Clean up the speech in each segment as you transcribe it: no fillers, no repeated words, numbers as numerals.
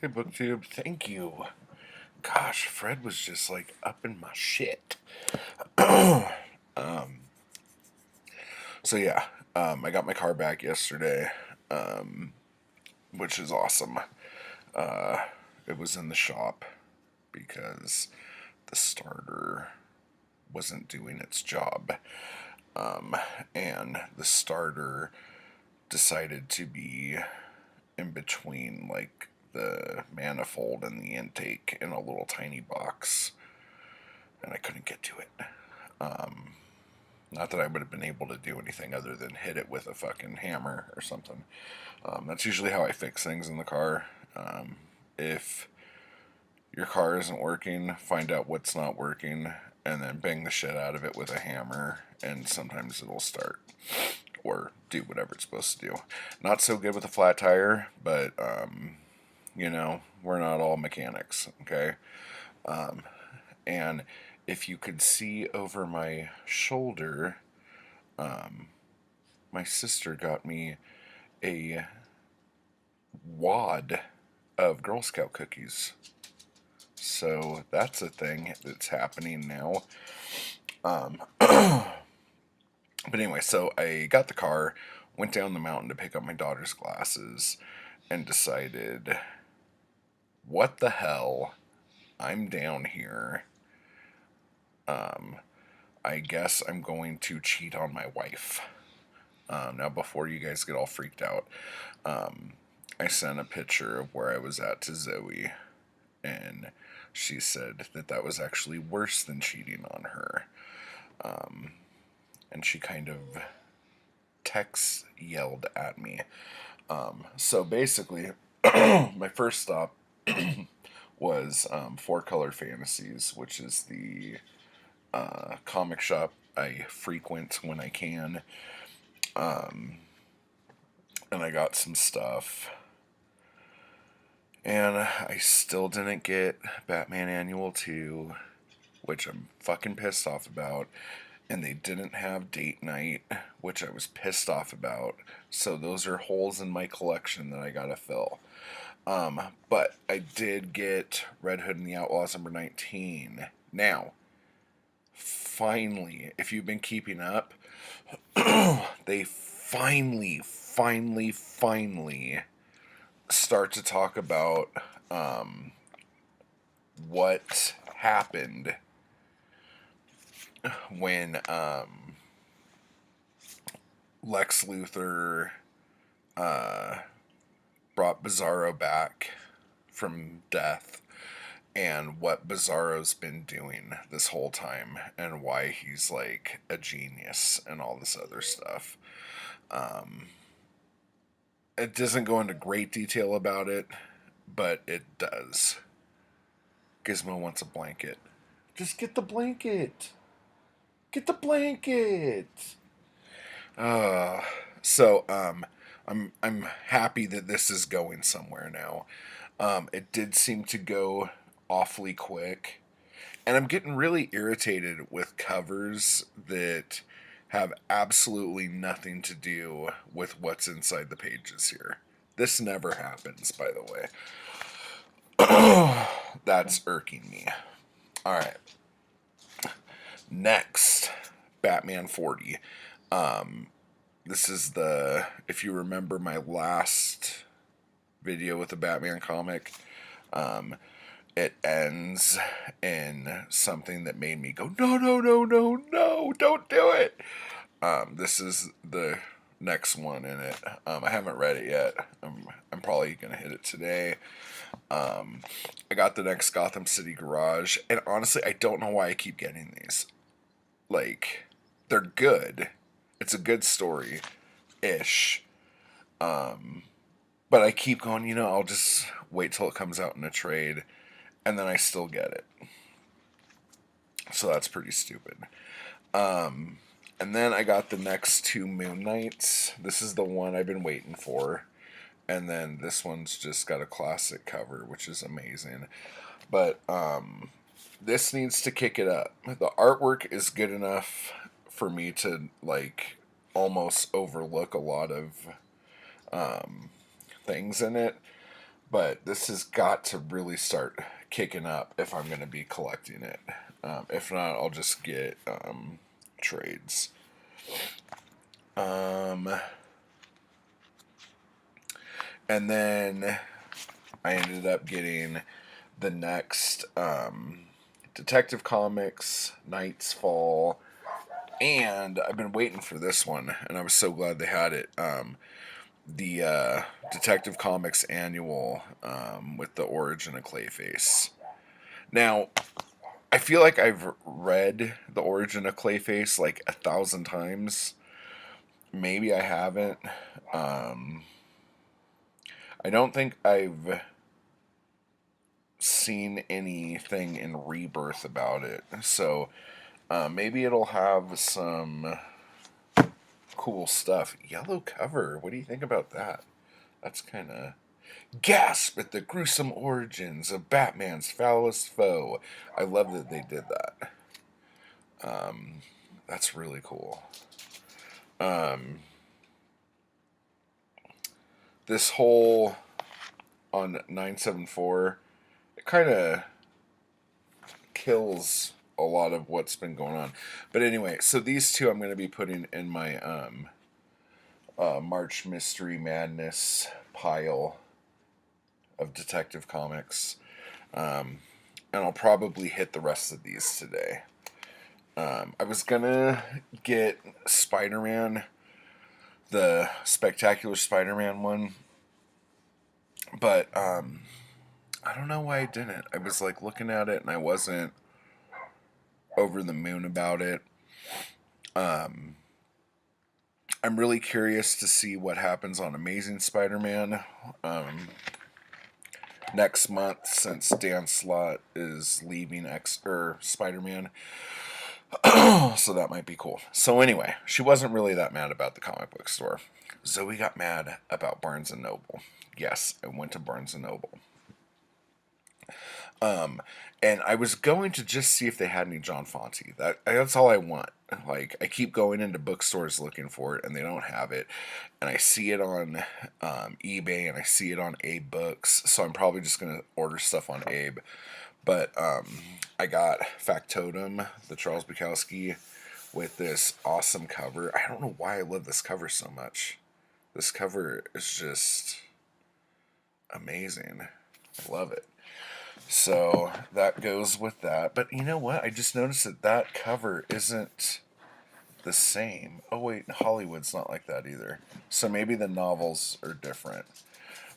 Hey, BookTube, thank you. Gosh, Fred was just like up in my shit. So yeah, I got my car back yesterday, which is awesome. It was in the shop because the starter wasn't doing its job, and the starter decided to be in between like the manifold and the intake in a little tiny box, and I couldn't get to it. Not that I would have been able to do anything other than hit it with a fucking hammer or something. That's usually how I fix things in the car. If your car isn't working, find out what's not working, and then bang the shit out of it with a hammer, and sometimes it'll start or do whatever it's supposed to do. Not so good with a flat tire, but we're not all mechanics, okay? And if you could see over my shoulder, my sister got me a wad of Girl Scout cookies. So that's a thing that's happening now. But anyway, so I got the car, went down the mountain to pick up my daughter's glasses, and decided, what the hell? I'm down here. I guess I'm going to cheat on my wife. Now, before you guys get all freaked out, I sent a picture of where I was at to Zoe, and she said that that was actually worse than cheating on her. And she kind of text yelled at me. So basically, my first stop was Four Color Fantasies, which is the comic shop I frequent when I can. And I got some stuff. And I still didn't get Batman Annual 2, which I'm fucking pissed off about. And they didn't have Date Night, which I was pissed off about. So those are holes in my collection that I gotta fill. But I did get Red Hood and the Outlaws number 19. Now, finally, if you've been keeping up, they finally start to talk about what happened when Lex Luthor brought Bizarro back from death, and what Bizarro's been doing this whole time, and why he's like a genius and all this other stuff. It doesn't go into great detail about it, but it does. Gizmo wants a blanket. Just get the blanket. Get the blanket. Uh, I'm happy that this is going somewhere now. It did seem to go awfully quick, and I'm getting really irritated with covers that have absolutely nothing to do with what's inside the pages here. This never happens, by the way. That's irking me. All right. Next, Batman 40. This is if you remember my last video with the Batman comic, it ends in something that made me go, no, no, no, no, no, don't do it. This is the next one in it. I haven't read it yet. I'm probably going to hit it today. I got the next Gotham City Garage, and honestly, I don't know why I keep getting these. Like, they're good. It's a good story-ish. But I keep going, I'll just wait till it comes out in a trade, and then I still get it. So that's pretty stupid. And then I got the next two Moon Knights. This is the one I've been waiting for. And then this one's just got a classic cover, which is amazing. But this needs to kick it up. The artwork is good enough for me to like almost overlook a lot of things in it. But this has got to really start kicking up if I'm going to be collecting it. If not, I'll just get trades. And then I ended up getting the next Detective Comics, Knight's Fall, and I've been waiting for this one, and I was so glad they had it. The Detective Comics annual with the origin of Clayface. Now, I feel like I've read the origin of Clayface like 1,000 times. Maybe I haven't. I don't think I've seen anything in Rebirth about it. So maybe it'll have some cool stuff. Yellow cover. What do you think about that? That's kind of... Gasp at the gruesome origins of Batman's foulest foe. I love that they did that. That's really cool. This whole on 974, it kind of kills a lot of what's been going on. But anyway, so these two I'm going to be putting in my March Mystery Madness pile of Detective Comics. And I'll probably hit the rest of these today. I was gonna get Spider-Man, the Spectacular Spider-Man one, but I don't know why I didn't. I was like looking at it and I wasn't over the moon about it. I'm really curious to see what happens on Amazing Spider-Man next month, since Dan Slott is leaving Spider-Man. So that might be cool. So anyway, she wasn't really that mad about the comic book store. Zoe got mad about Barnes & Noble. Yes, I went to Barnes & Noble. And I was going to just see if they had any John Fonte. That's all I want. Like, I keep going into bookstores looking for it, and they don't have it. And I see it on eBay, and I see it on Abe Books. So I'm probably just going to order stuff on Abe. But I got Factotum, the Charles Bukowski, with this awesome cover. I don't know why I love this cover so much. This cover is just amazing. I love it. So that goes with that. But you know what? I just noticed that cover isn't the same. Oh wait, Hollywood's not like that either. So maybe the novels are different.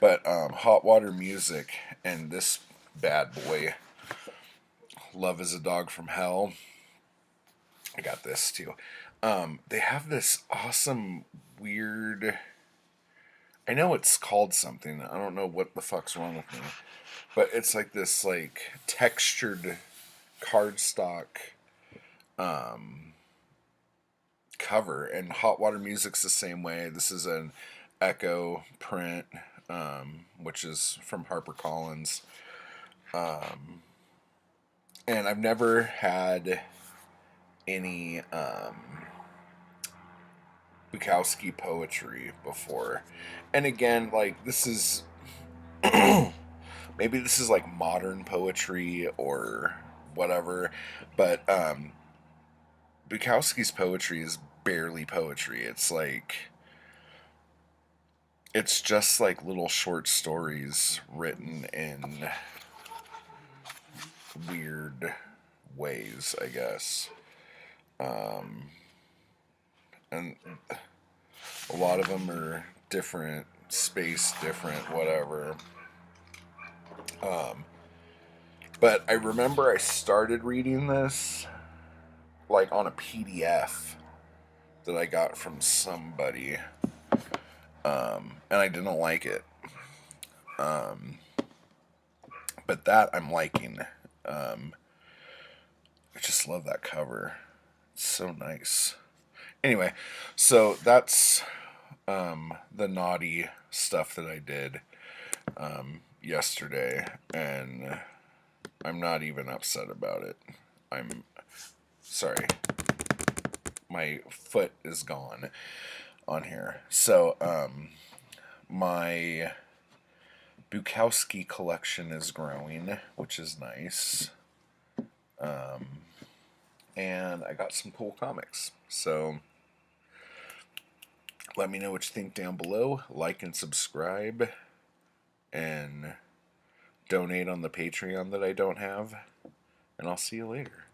But Hot Water Music and this bad boy, Love is a Dog from Hell. I got this too. They have this awesome, weird... I know it's called something. I don't know what the fuck's wrong with me. But it's like this, like, textured cardstock cover. And Hot Water Music's the same way. This is an Echo print, which is from HarperCollins. And I've never had any Bukowski poetry before. And again, like, this is... maybe this is like modern poetry or whatever, but Bukowski's poetry is barely poetry. It's like... it's just like little short stories written in weird ways, I guess. And a lot of them are different, spaced different, whatever. But I remember I started reading this like on a PDF that I got from somebody, and I didn't like it. But that I'm liking. I just love that cover. It's so nice. Anyway, so that's the naughty stuff that I did yesterday, and I'm not even upset about it. I'm sorry. My foot is gone on here. So, my Bukowski collection is growing, which is nice. And I got some cool comics. So let me know what you think down below. Like and subscribe. And donate on the Patreon that I don't have. And I'll see you later.